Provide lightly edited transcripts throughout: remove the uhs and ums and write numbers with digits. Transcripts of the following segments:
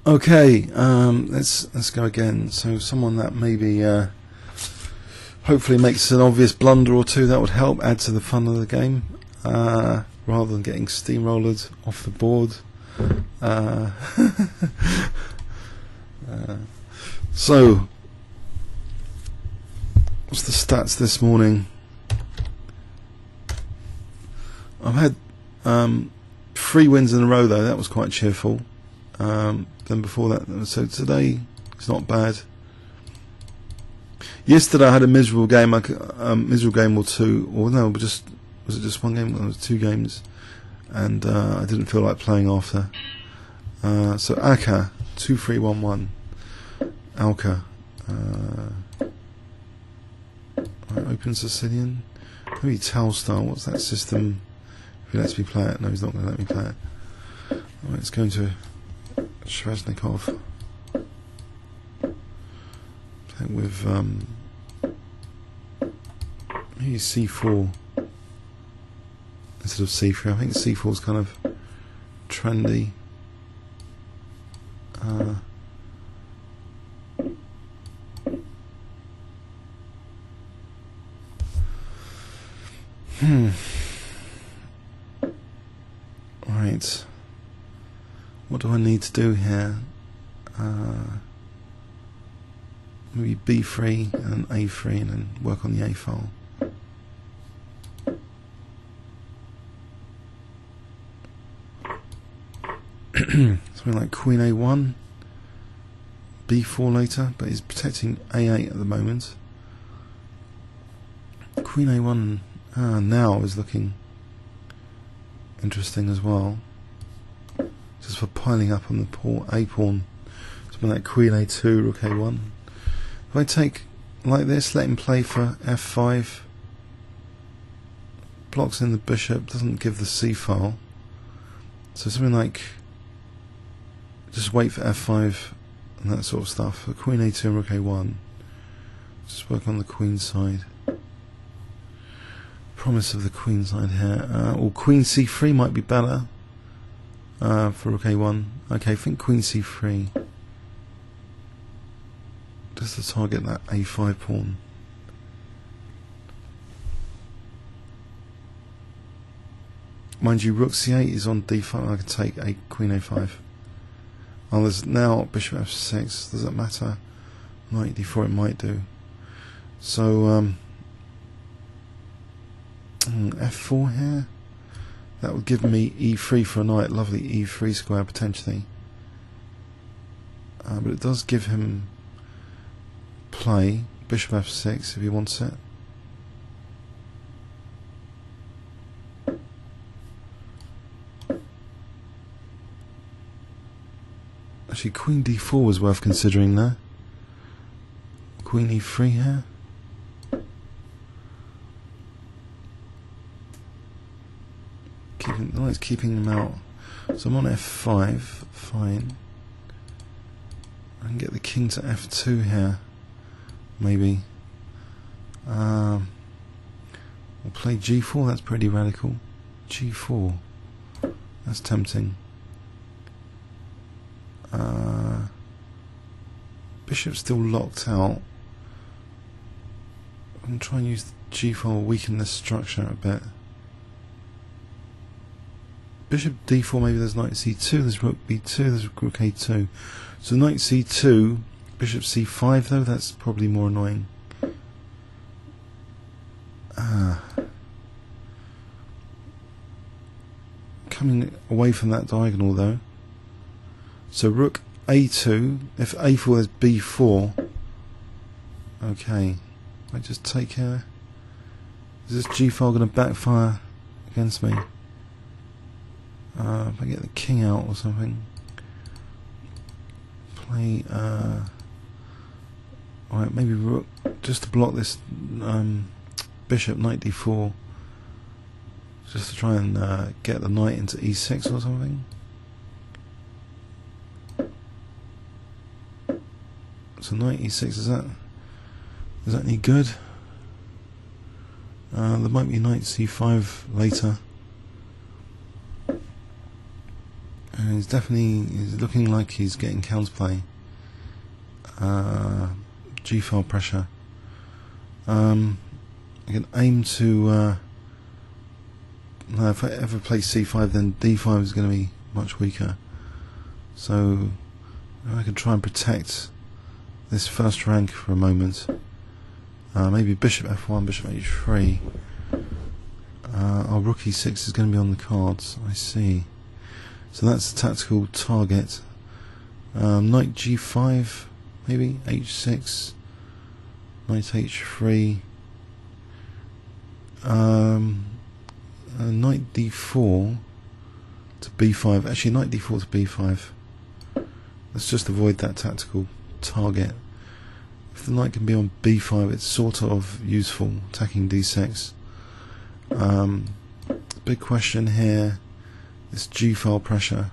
Okay, let's go again. So someone that maybe hopefully makes an obvious blunder or two, that would help add to the fun of the game, rather than getting steamrolled off the board. So what's the stats this morning? I've had 3 wins in a row though. That was quite cheerful. Then before that, so today it's not bad. Yesterday I had a miserable game, miserable game or two, or no, but was it just one game? It was 2 games, and I didn't feel like playing after. So Alka 2-3-1-1. Alka. Right, open Sicilian. Maybe Telstar. What's that system? If he lets me play it, no, he's not going to let me play it. Right, it's going to Shvaznikov. Playing with maybe C4 instead of C3. I think C4 is kind of trendy. Right. What do I need to do here? Maybe B3 and A3 and then work on the A file. Something like Queen A1, B4 later, but he's protecting A8 at the moment. Queen A1 now is looking interesting as well, just for piling up on the A pawn. Something like Queen A2, Rook A1. If I take like this, let him play for F5, blocks in the bishop, doesn't give the C file, so something like just wait for F5 and that sort of stuff. For Queen A2 and Rook A1, just work on the Queenside. Promise of the Queenside here, or Queen C3 might be better for Rook A1. Okay, I think Queen C3 just to target that A5 pawn. Mind you, Rook C8 is on D5. I can take a Queen A5. Oh, there's now Bishop F6. Does that matter? Knight D4 it might do. So F4 here. That would give me E3 for a knight. Lovely E3 square potentially. But it does give him play. Bishop F6 if he wants it. Actually, Queen D4 was worth considering there. Queen E3 here. The knight's keeping him out. So I'm on F5. Fine. I can get the king to F2 here. Maybe. We'll play G4. That's pretty radical. G4. That's tempting. Bishop's still locked out. I'm going to try and use the G4, weaken this structure a bit. Bishop D4, maybe there's knight C2, there's Rook B2, there's Rook A2. So knight C2, Bishop C5 though, that's probably more annoying. Coming away from that diagonal though. So Rook A2, if A4 there's B4. Okay, I just take here. Is this G file going to backfire against me? If I get the king out or something. Play alright, maybe Rook, just to block this Bishop, Knight D4, just to try and get the knight into E6 or something. So Knight E6, is that any good? There might be Knight C5 later. And he's looking like he's getting counterplay. G-file pressure. I can aim to if I ever play C5, then D5 is going to be much weaker. So I can try and protect this first rank for a moment. Maybe bishop F1, bishop H3. Our rook E6 is going to be on the cards. I see. So that's the tactical target. Knight G5, maybe H6. Knight H3. Knight D4 to B5. Actually, Knight D4 to B5. Let's just avoid that tactical target. If the knight can be on B5, it's sort of useful attacking D6. Big question here is G-file pressure.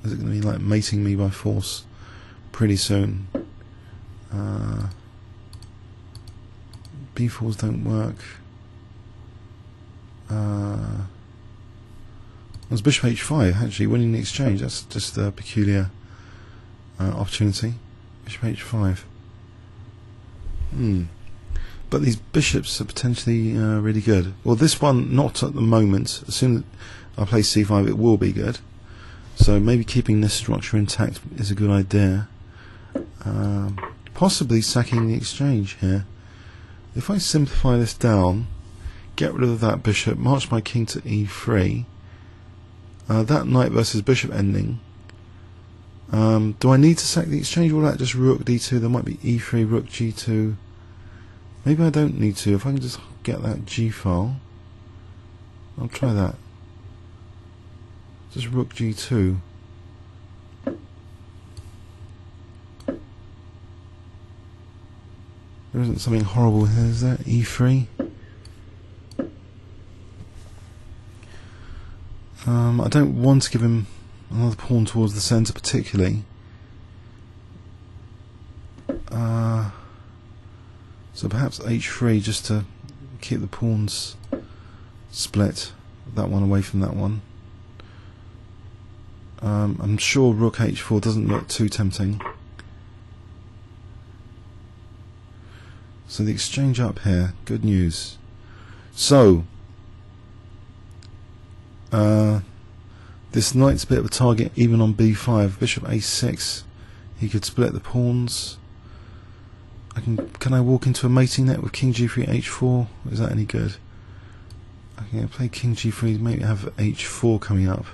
Is it going to be like mating me by force pretty soon? B4s don't work. There's bishop H5 actually winning the exchange. That's just a peculiar opportunity. Bishop H5. But these bishops are potentially really good. Well, this one not at the moment. As soon as I play C5, it will be good. So maybe keeping this structure intact is a good idea. Possibly sacking the exchange here. If I simplify this down, get rid of that bishop, march my king to E3. That knight versus bishop ending. Do I need to sack the exchange, or will that just rook D2? There might be E3, rook G2. Maybe I don't need to. If I can just get that G file, I'll try that. Just rook G2. There isn't something horrible here, is there? E3. I don't want to give him another pawn towards the centre particularly. So perhaps H3 just to keep the pawns split. That one away from that one. I'm sure rook H4 doesn't look too tempting. So the exchange up here, good news. So this knight's a bit of a target even on B5. Bishop A6, he could split the pawns. Can I walk into a mating net with king G3 H4? Is that any good? Okay, I play king G3, maybe have H4 coming up.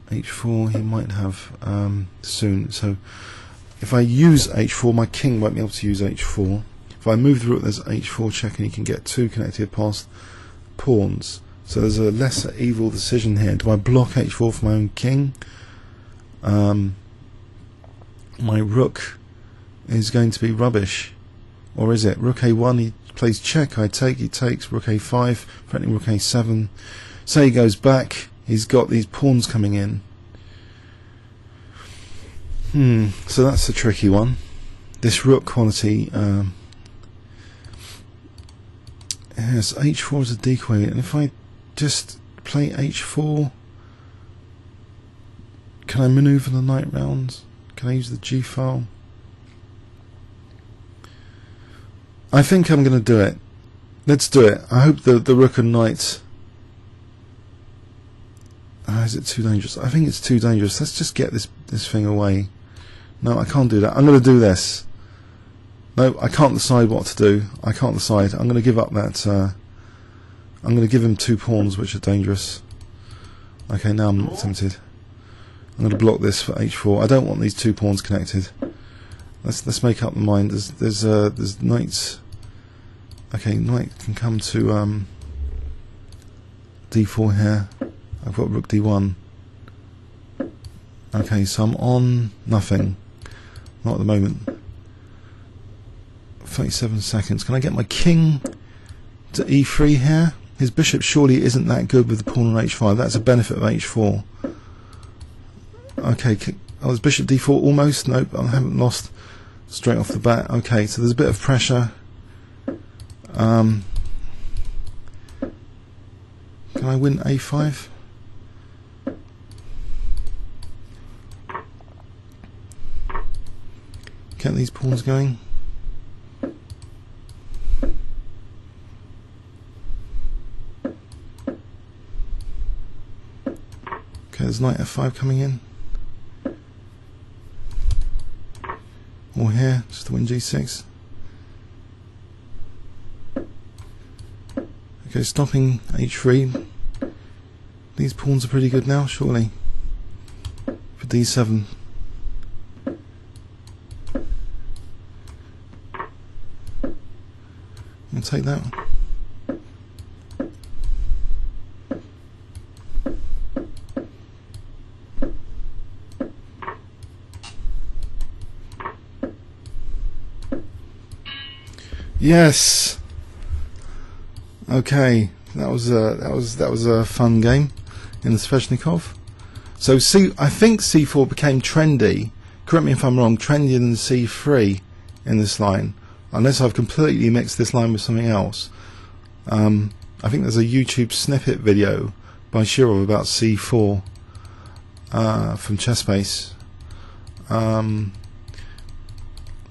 H4 he might have soon. So if I use H4, my king won't be able to use H4. If I move the rook, there's H4 check, and he can get two connected past pawns. So there's a lesser evil decision here. Do I block H4 for my own king? My rook is going to be rubbish. Or is it? Rook A1, he plays check, I take, he takes. Rook A5, threatening rook A7. Say he goes back, he's got these pawns coming in. So that's a tricky one. This rook quality, yes, H4 is a decoy, and if I just play H4, can I manoeuvre the knight round? Can I use the G file? I think I'm going to do it. Let's do it. I hope the rook and knight. Is it too dangerous? I think it's too dangerous. Let's just get this thing away. No, I can't do that. I'm going to do this. No, I can't decide what to do. I can't decide. I'm going to give up that. I'm going to give him two pawns, which are dangerous. Okay, now I'm not tempted. I'm going to block this for H4. I don't want these two pawns connected. Let's make up the mind. There's knights. Okay, knight can come to D4 here. I've got rook D1. Okay, so I'm on nothing. Not at the moment. 37 seconds. Can I get my king to E3 here? His bishop surely isn't that good with the pawn on H5. That's a benefit of H4. Okay, oh, is bishop D4 almost? Nope, I haven't lost straight off the bat. Okay, so there's a bit of pressure. Can I win a5? Get these pawns going. Okay, there's knight f5 coming in. Or here, just to win g6. Okay, stopping h3. These pawns are pretty good now, surely. For d7. I'll take that one. Yes. Okay, that was a fun game in the Sveshnikov. So I think c4 became trendy. Correct me if I'm wrong. Trendier than c3 in this line, unless I've completely mixed this line with something else. I think there's a YouTube snippet video by Shirov about c4 from ChessBase.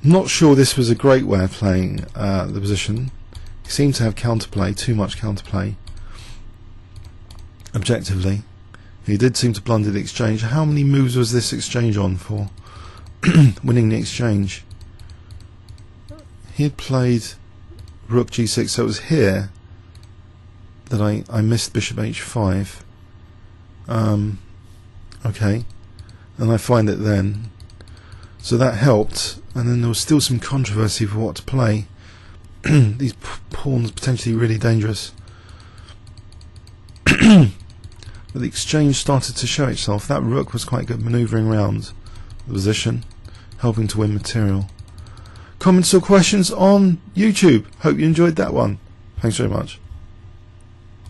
Not sure this was a great way of playing the position. He seemed to have counterplay, too much counterplay. Objectively, he did seem to blunder the exchange. How many moves was this exchange on for winning the exchange? He had played rook g6, so it was here that I missed bishop h5. Okay, and I find it then. So that helped, and then there was still some controversy for what to play. These pawns potentially really dangerous. But the exchange started to show itself. That rook was quite good, manoeuvring around the position, helping to win material. Comments or questions on YouTube? Hope you enjoyed that one. Thanks very much.